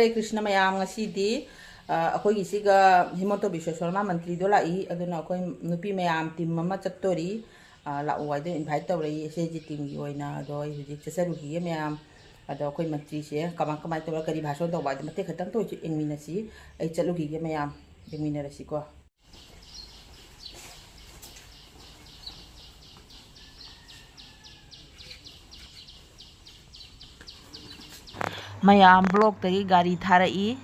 Hare Krishna mayam ngasidi akhoi gisiga Himanta Biswa Sharma mantri do lai aduna akhoi nupi mayam team mama chattori la uai do invite tawrei SAG team gi oina do hujik chasaru hi mayam ado akhoi mantri se kamai tawra kari bhashon do bai mate khatang to engminasi ai chalu gi mayam engminarasi ko mayam block tagi gari tharai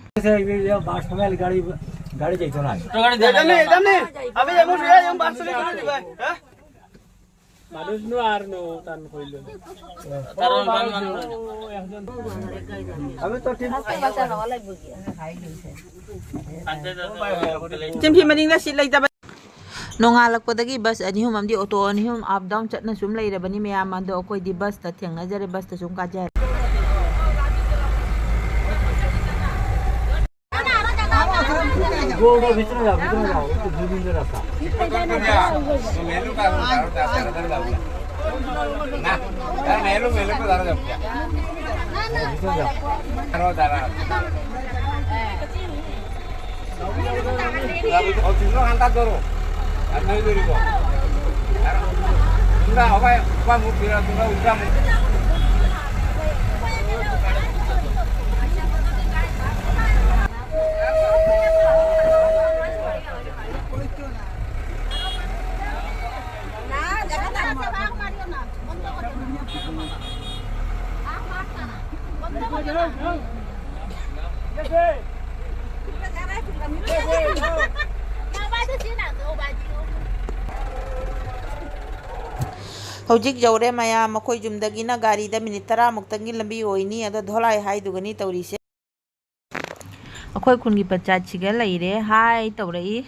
गाड़ी जाइतो ना एकदम नहीं अबे ammo सुया M बात सुनी कोन दिबा ह মানুষ নো আর নো তান কইলো কারণ আমি তো ঠিক Chimpi maning na silay taba nongalakpadagi bus anihum amdi auto anihum up down chatna sum leirabani mayam ando akoi di bus ta thengnajare bus ta sum kajare वो भीतर जाओ तो दूर में रास्ता मेलू का दारू दारू दारू दारू ना यार मेलू मेलू को दारू जाओ भीतर जाओ दारू दारू और तीसरा घंटा करो अब नहीं दूरी को तुमरा होगा क्या मुख फिरा तुमरा उल्टा मुख Hojik jawre maya makoi jumdagi na gari da minute 10 muktangi lambi oini ado dholai hai dugani tawrise akoi khungi panchayat chiga laire hai tawrai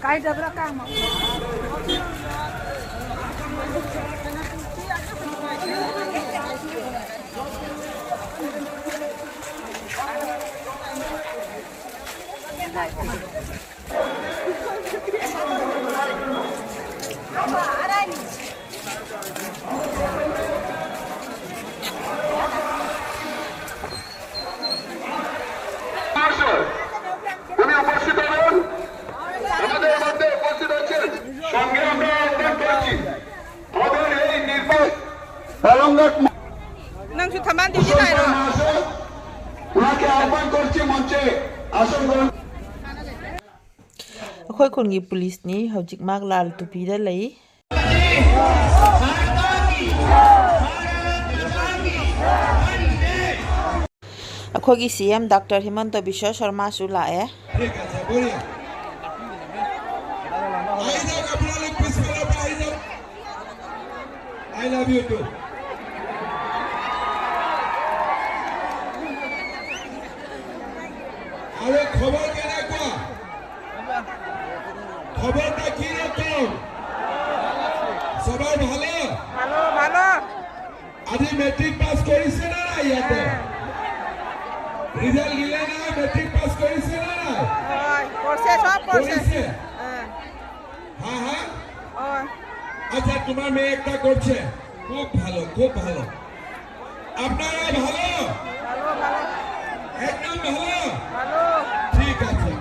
kai dabra ka ma nang su thaman di jinai ro উনাকে আহ্বান করছি মঞ্চে আসন গ্রহণ akoi khungi police ni hojik mak lal tupi da lai akoi gi CM Dr. Himanta Biswa Sharma su la hai ঠিক আছে বলি I love you too. আরে খবর কেন কো খবরটা কি রকম সবাই ভালো ভালো ভালো আজি মেট্রিক পাস করিছে না না ইয়াতে রেজাল্ট গিলে না মেট্রিক পাস করিছে না না ওই করছে সব করছে করিছে হ্যাঁ হ্যাঁ হ্যাঁ ওই আচ্ছা তোমার মেয়ে একটা করছে খুব ভালো আপনারা ভালো ভালো ভালো একদম ভালো ভালো ঠিক আছে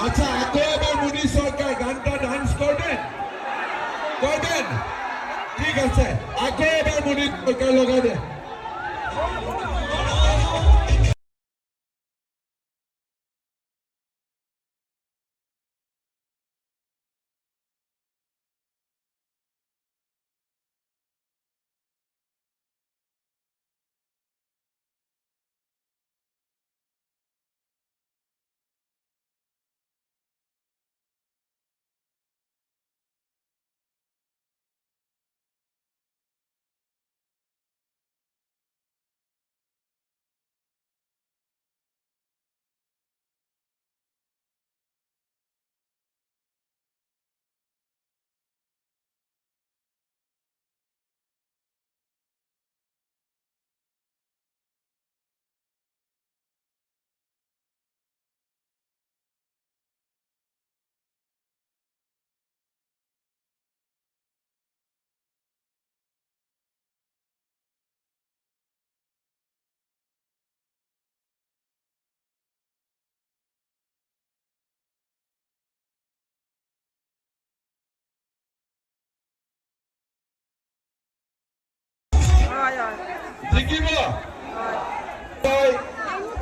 আচ্ছা আগে এবার মোদী সরকার গানটা ডান্স করবেন ঠিক আছে আগে এবার মোদী সরকার লাগাবে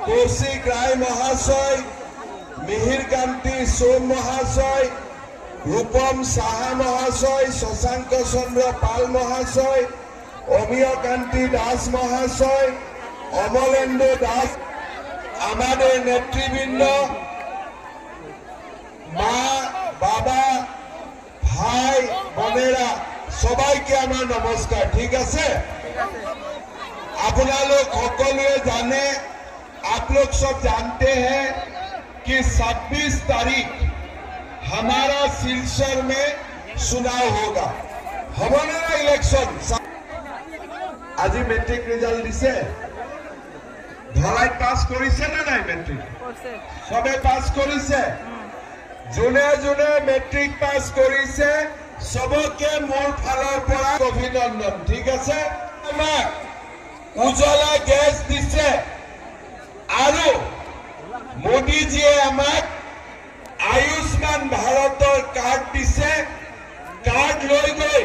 কৌশিক রায় মহাশয়, মিহির কান্তি সোম মহাশয়, রূপম সাহা মহাশয়, শশাঙ্ক চন্দ্র পাল মহাশয়, অমিয় কান্তি দাস মহাশয়, অমলেন্দু দাস, আমাদের নেতৃবৃন্দ, মা বাবা ভাই বোনেরা সবাইকে আমার নমস্কার। ঠিক আছে, আপোনালোক সকলোৱে জানে, आप लोग सब जानते हैं कि 26 तारीख हमारा सिलचर में चुनाव होगा। होने ना इलेक्शन आज मेट्रिक रिजल्ट दिसे धलाई पास करिसे ना নাই मेट्रिक করছে सबे पास करिसे जोने जोने मेट्रिक पास करिसे सबके मोर फाলৰ পৰা অভিনন্দন। ঠিক আছে, আমাক উজ্জ্বলা গ্যাস দিছে আৰু মোদীজীয়ে আমাক আয়ুষ্মান ভাৰতৰ কাৰ্ড দিছে। কাৰ্ড লৈ গৈ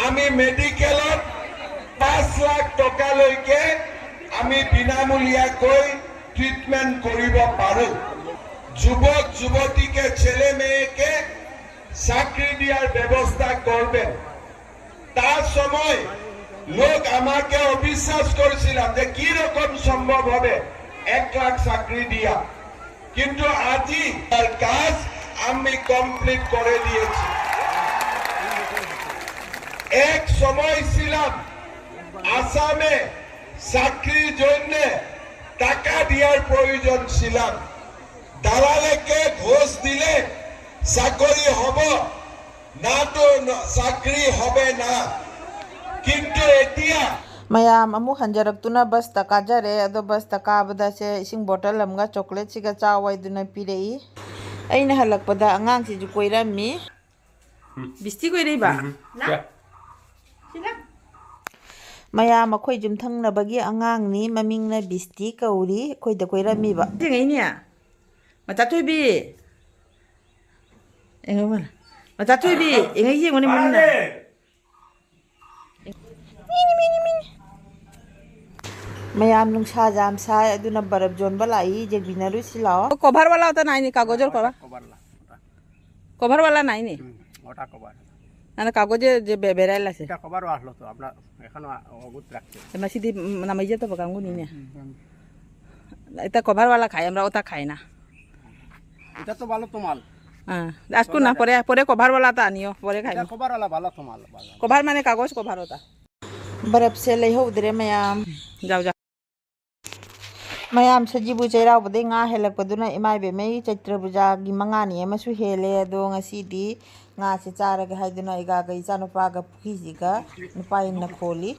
আমি মেডিকেলত 5 লাখ টকালৈকে আমি বিনামূলীয়াকৈ ট্রিটমেন্ট কৰিব পাৰো। যুবক যুবতীকে ছেলে মেয়েকে চাকরি দিয়ার ব্যবস্থা করবেন। তার সময় লোক আমাকে অবিশ্বাস করেছিলাম যে কি রকম সম্ভব হবে 1 লাখ চাকরি দিয়া, কিন্তু আজি তার কাজ আমি কমপ্লিট করে দিয়েছি। এক সময় ছিলাম আসামে চাকরির জন্য টাকা দিয়ার প্রয়োজন ছিলাম, দালালেকে ঘোষ দিলে চাকরি হব না, তো চাকরি হবে না। কিন্তু এতিয়া mayam amu hanjaraktuna bus ta kajare ado bus ta kabada se ising bottle amga chocolate siga chawai duna pirei aina halakpada angang si ju koirami bisti koirei ba mayam akhoi jum thangna bagi angang ni maming na bisti kauri khoi da koirami ba ngai ni mata toibi engomana mata toibi engai ye ngoni munna mayam nungsa jam sai aduna barab jon balai jegbinaru silao cover wala ta nai ni kagojor cover cover wala nai ni ওটা cover ana kagoje je berai lase এটা কভারও আসলো তো আমরা এখনো অগুত রাখছি masih di namai je to bakangu ni ne eta cover wala khai amra ota khai na এটা তো ভালো তো মাল asku na pore cover wala ta anio pore khai এটা কভারওয়ালা ভালো তো মাল ভালো cover mane kagoj cover hota barab se lei ho dre mayam jau jau mayam sajibu chairau bade nga helak paduna imai be mei chaitra puja gi mangani amasu hele do ngasi di nga se chara ga haiduna iga ga ichanu pa ga phiji ga nupai na kholi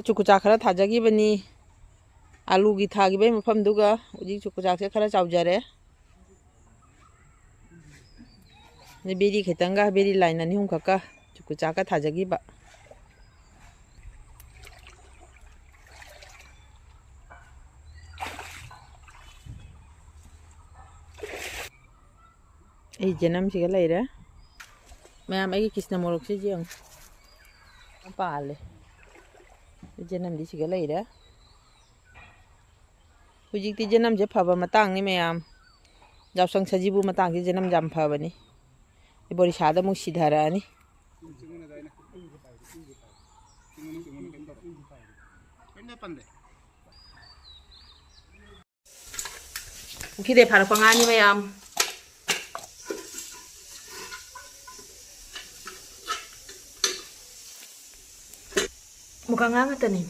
chukucha khara thajagi bani alu gi thagi bai mafam duga uji chukucha se khara chaujare ne beri khetanga beri line ani hum khaka chukucha ka thajagi ba ei janam siga laira mayam ai kisna morok se jeng paale janam di siga laira hujikti janam je phaba matang ni mayam jawsang sajibu matang je janam jam phabani ibori sada mu sidhara ani ukide phara pangani mayam mukhang nga tani